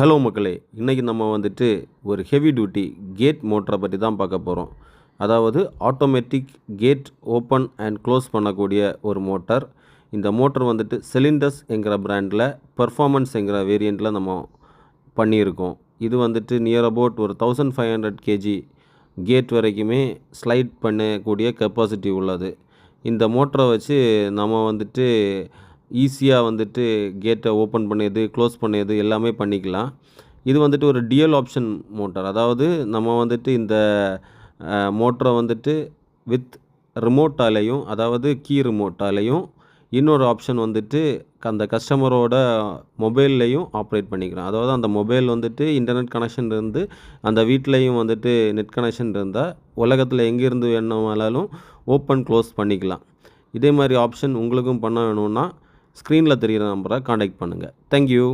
Hello மக்களே, இன்றைக்கி நம்ம வந்துட்டு ஒரு ஹெவி டியூட்டி கேட் மோட்டரை பற்றி தான் பார்க்க போகிறோம். அதாவது automatic gate open and close பண்ணக்கூடிய ஒரு மோட்டார். இந்த மோட்டர் வந்துட்டு சிலிண்டர்ஸ் என்கிற பிராண்டில் பெர்ஃபார்மன்ஸ் என்கிற வேரியண்ட்டில் நம்ம பண்ணியிருக்கோம். இது வந்துட்டு நியர் அபவுட் ஒரு 1500 kg கேட் வரைக்குமே ஸ்லைட் பண்ணக்கூடிய கெப்பாசிட்டி உள்ளது. இந்த மோட்டரை வச்சு நம்ம வந்துட்டு ஈஸியாக வந்துட்டு கேட்டை ஓப்பன் பண்ணியது, க்ளோஸ் பண்ணியது எல்லாமே பண்ணிக்கலாம். இது வந்துட்டு ஒரு டியூயல் ஆப்ஷன் மோட்டார். அதாவது நம்ம வந்துட்டு இந்த மோட்டரை வந்துட்டு வித் ரிமோட்டாலையும், அதாவது கீ ரிமோட்டாலையும், இன்னொரு ஆப்ஷன் வந்துட்டு அந்த கஸ்டமரோட மொபைல்லையும் ஆப்ரேட் பண்ணிக்கலாம். அதாவது அந்த மொபைல் வந்துட்டு இன்டர்நெட் கனெக்ஷன் இருந்து அந்த வீட்லேயும் வந்துட்டு நெட் கனெக்ஷன் இருந்தால் உலகத்தில் எங்கேருந்து வேணுமானாலும் ஓப்பன் க்ளோஸ் பண்ணிக்கலாம். இதே மாதிரி ஆப்ஷன் உங்களுக்கும் பண்ண வேணும்னா ஸ்க்ரீனில் தெரிகிற நம்பரை காண்டாக்ட் பண்ணுங்கள். தேங்க்யூ.